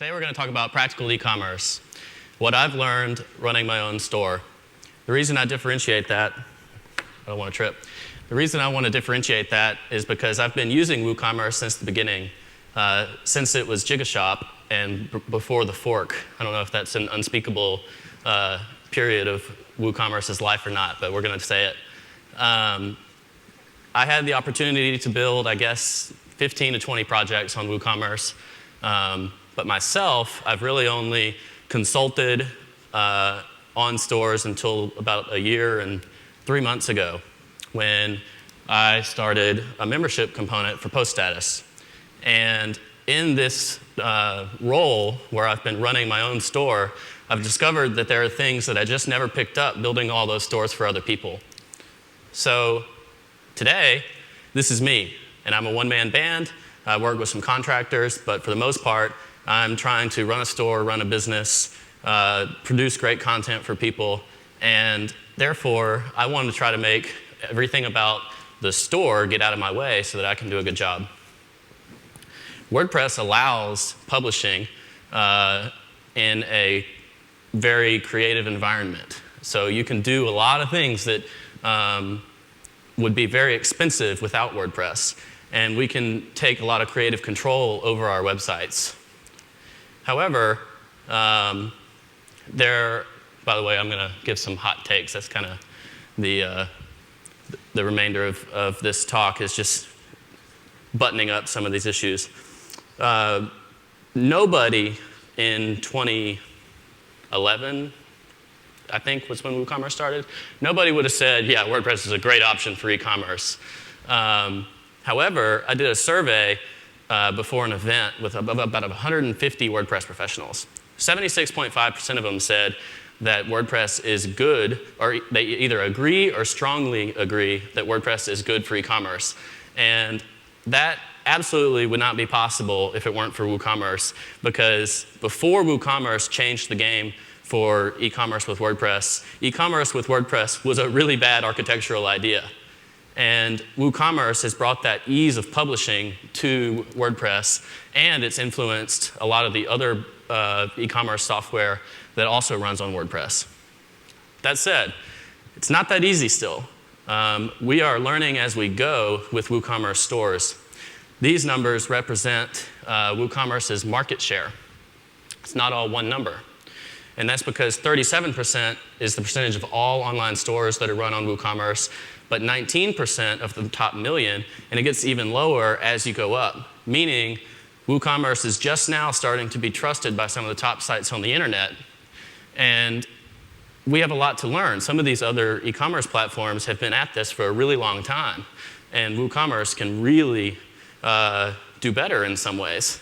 Today we're going to talk about practical e-commerce, what I've learned running my own store. The reason I differentiate that, I don't want to trip. The reason I want to differentiate that is because I've been using WooCommerce since the beginning, since it was Gigashop and before the fork. I don't know if that's an unspeakable period of WooCommerce's life or not, but we're going to say it. I had the opportunity to build, I guess, 15 to 20 projects on WooCommerce. But myself, I've really only consulted on stores until about a year and 3 months ago when I started a membership component for Post Status. And in this role where I've been running my own store, I've discovered that there are things that I just never picked up building all those stores for other people. So today, this is me, and I'm a one-man band. I work with some contractors, but for the most part, I'm trying to run a store, run a business, produce great content for people, and therefore, I wanted to try to make everything about the store get out of my way so that I can do a good job. WordPress allows publishing in a very creative environment. So you can do a lot of things that would be very expensive without WordPress. And we can take a lot of creative control over our websites. However, by the way, I'm going to give some hot takes. That's kind of the remainder of this talk is just buttoning up some of these issues. Nobody in 2011, I think was when WooCommerce started, nobody would have said, yeah, WordPress is a great option for e-commerce. However, I did a survey before an event with about 150 WordPress professionals. 76.5% of them said that WordPress is good, or they either agree or strongly agree that WordPress is good for e-commerce. And that absolutely would not be possible if it weren't for WooCommerce, because before WooCommerce changed the game for e-commerce with WordPress was a really bad architectural idea. And WooCommerce has brought that ease of publishing to WordPress, and it's influenced a lot of the other e-commerce software that also runs on WordPress. That said, it's not that easy still. We are learning as we go with WooCommerce stores. These numbers represent WooCommerce's market share. It's not all one number. And that's because 37% is the percentage of all online stores that are run on WooCommerce, but 19% of the top million, and it gets even lower as you go up, meaning WooCommerce is just now starting to be trusted by some of the top sites on the internet. And we have a lot to learn. Some of these other e-commerce platforms have been at this for a really long time, and WooCommerce can really do better in some ways.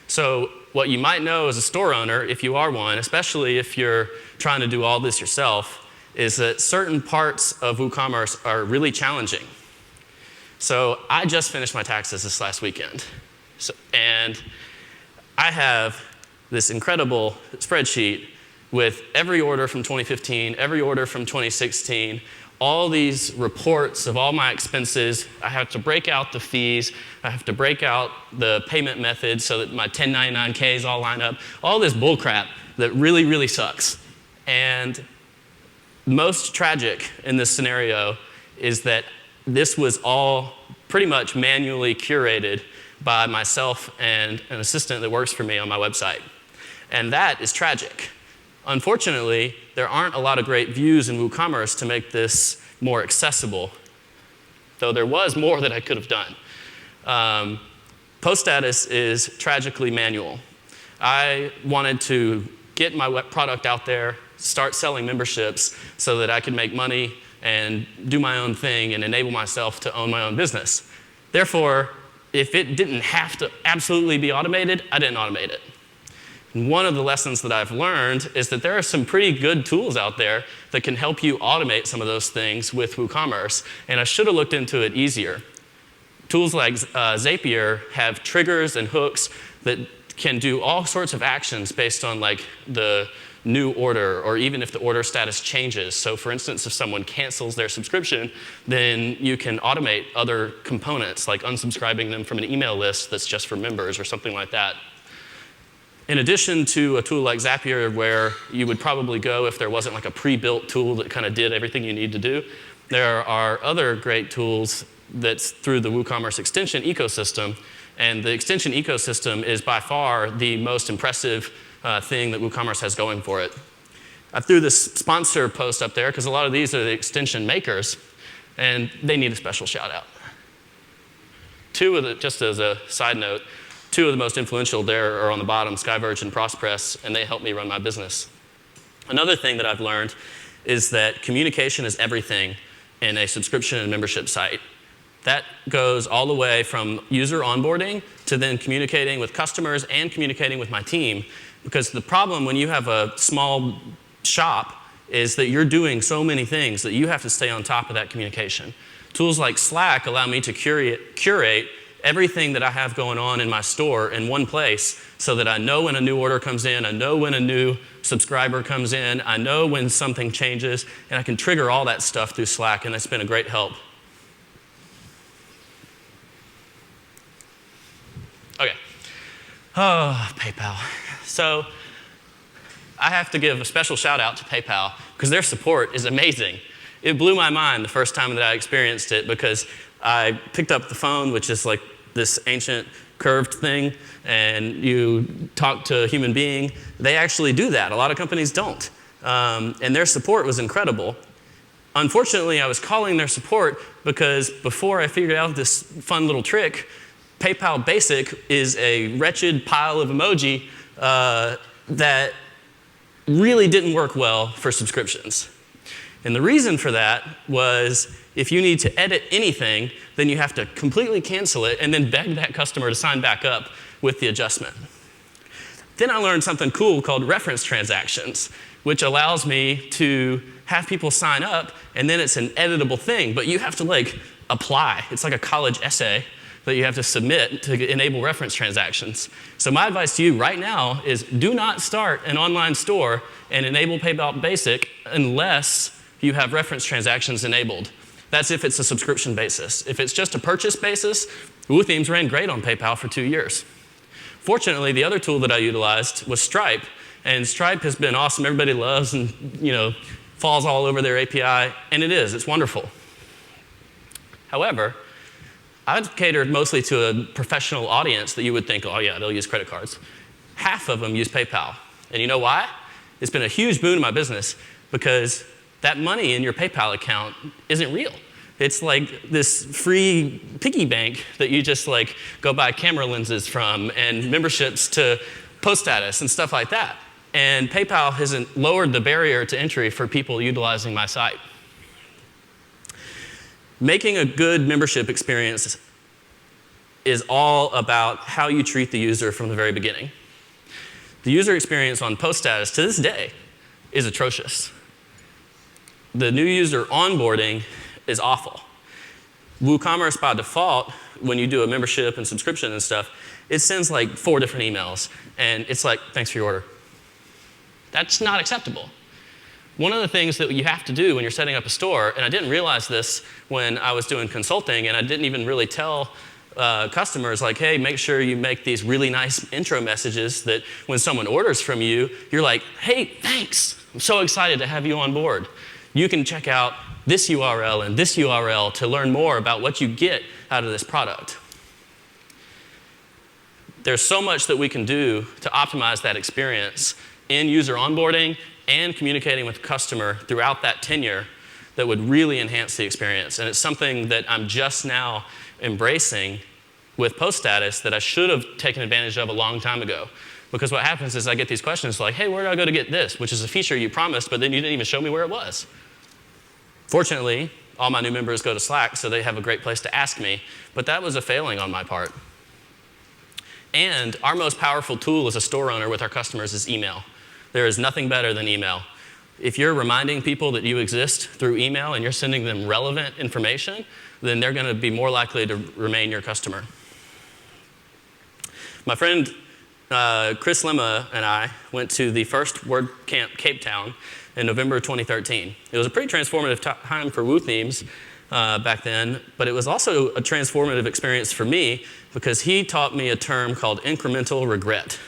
So what you might know as a store owner, if you are one, especially if you're trying to do all this yourself, is that certain parts of WooCommerce are really challenging. So I just finished my taxes this last weekend. And I have this incredible spreadsheet with every order from 2015, every order from 2016, all these reports of all my expenses. I have to break out the fees. I have to break out the payment methods so that my 1099Ks all line up. All this bullcrap that really, really sucks. And most tragic in this scenario is that this was all pretty much manually curated by myself and an assistant that works for me on my website. And that is tragic. Unfortunately, there aren't a lot of great views in WooCommerce to make this more accessible, though there was more that I could have done. Post Status is tragically manual. I wanted to get my product out there, start selling memberships so that I could make money and do my own thing and enable myself to own my own business. Therefore, if it didn't have to absolutely be automated, I didn't automate it. And one of the lessons that I've learned is that there are some pretty good tools out there that can help you automate some of those things with WooCommerce, and I should have looked into it easier. Tools like Zapier have triggers and hooks that can do all sorts of actions based on like the new order, or even if the order status changes. So for instance, if someone cancels their subscription, then you can automate other components, like unsubscribing them from an email list that's just for members or something like that. In addition to a tool like Zapier, where you would probably go if there wasn't like a pre-built tool that kind of did everything you need to do, there are other great tools that's through the WooCommerce extension ecosystem. And the extension ecosystem is by far the most impressive thing that WooCommerce has going for it. I threw this sponsor post up there because a lot of these are the extension makers, and they need a special shout out. Just as a side note, two of the most influential there are on the bottom, Skyverge and ProsPress, and they help me run my business. Another thing that I've learned is that communication is everything in a subscription and membership site. That goes all the way from user onboarding to then communicating with customers and communicating with my team. Because the problem when you have a small shop is that you're doing so many things that you have to stay on top of that communication. Tools like Slack allow me to curate everything that I have going on in my store in one place so that I know when a new order comes in, I know when a new subscriber comes in, I know when something changes, and I can trigger all that stuff through Slack, and that's been a great help. Okay. Oh, PayPal. So I have to give a special shout out to PayPal because their support is amazing. It blew my mind the first time that I experienced it because I picked up the phone, which is like this ancient curved thing, and you talk to a human being. They actually do that. A lot of companies don't. And their support was incredible. Unfortunately, I was calling their support because before I figured out this fun little trick, PayPal Basic is a wretched pile of emoji that really didn't work well for subscriptions. And the reason for that was if you need to edit anything, then you have to completely cancel it and then beg that customer to sign back up with the adjustment. Then I learned something cool called reference transactions, which allows me to have people sign up, and then it's an editable thing, but you have to like apply. It's like a college essay that you have to submit to enable reference transactions. So my advice to you right now is do not start an online store and enable PayPal Basic unless you have reference transactions enabled. That's if it's a subscription basis. If it's just a purchase basis, WooThemes ran great on PayPal for 2 years. Fortunately, the other tool that I utilized was Stripe, and Stripe has been awesome. Everybody loves and falls all over their API, and it is. It's wonderful. However, I've catered mostly to a professional audience that you would think, oh yeah, they'll use credit cards. Half of them use PayPal. And you know why? It's been a huge boon to my business because that money in your PayPal account isn't real. It's like this free piggy bank that you just like go buy camera lenses from and memberships to post status and stuff like that. And PayPal hasn't lowered the barrier to entry for people utilizing my site. Making a good membership experience is all about how you treat the user from the very beginning. The user experience on post status to this day is atrocious. The new user onboarding is awful. WooCommerce by default, when you do a membership and subscription and stuff, it sends like 4 different emails, and it's like, thanks for your order. That's not acceptable. One of the things that you have to do when you're setting up a store, and I didn't realize this when I was doing consulting, and I didn't even really tell customers, like, hey, make sure you make these really nice intro messages that when someone orders from you, you're like, hey, thanks. I'm so excited to have you on board. You can check out this URL and this URL to learn more about what you get out of this product. There's so much that we can do to optimize that experience in user onboarding and communicating with the customer throughout that tenure that would really enhance the experience. And it's something that I'm just now embracing with post status that I should have taken advantage of a long time ago. Because what happens is I get these questions like, hey, where do I go to get this? Which is a feature you promised, but then you didn't even show me where it was. Fortunately, all my new members go to Slack, so they have a great place to ask me. But that was a failing on my part. And our most powerful tool as a store owner with our customers is email. There is nothing better than email. If you're reminding people that you exist through email and you're sending them relevant information, then they're going to be more likely to remain your customer. My friend Chris Lemma and I went to the first WordCamp Cape Town in November 2013. It was a pretty transformative time for WooThemes back then, but it was also a transformative experience for me because he taught me a term called incremental regret.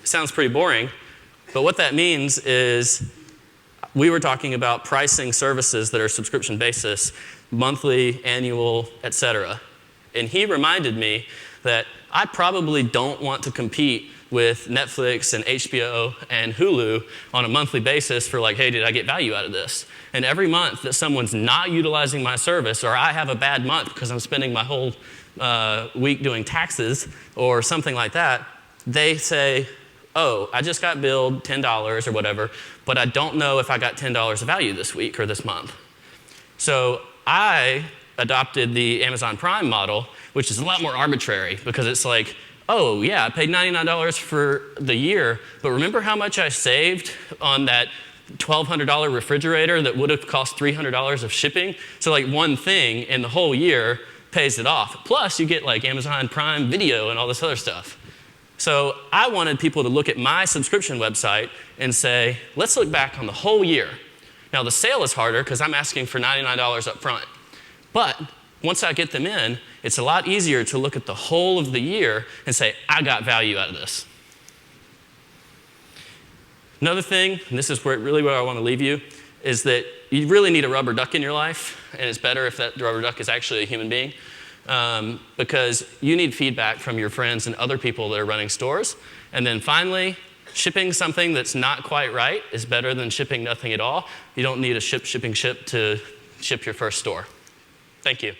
sounds pretty boring, but what that means is we were talking about pricing services that are subscription basis, monthly, annual, etc. And he reminded me that I probably don't want to compete with Netflix and HBO and Hulu on a monthly basis for like, hey, did I get value out of this? And every month that someone's not utilizing my service, or I have a bad month because I'm spending my whole week doing taxes or something like that, they say, oh, I just got billed $10 or whatever, but I don't know if I got $10 of value this week or this month. So I adopted the Amazon Prime model, which is a lot more arbitrary because it's like, oh yeah, I paid $99 for the year, but remember how much I saved on that $1,200 refrigerator that would have cost $300 of shipping? So like one thing in the whole year pays it off. Plus you get like Amazon Prime Video and all this other stuff. So I wanted people to look at my subscription website and say, let's look back on the whole year. Now the sale is harder because I'm asking for $99 up front. But once I get them in, it's a lot easier to look at the whole of the year and say, I got value out of this. Another thing, and this is where I want to leave you, is that you really need a rubber duck in your life, and it's better if that rubber duck is actually a human being, because you need feedback from your friends and other people that are running stores. And then finally, shipping something that's not quite right is better than shipping nothing at all. You don't need a ship to ship your first store. Thank you.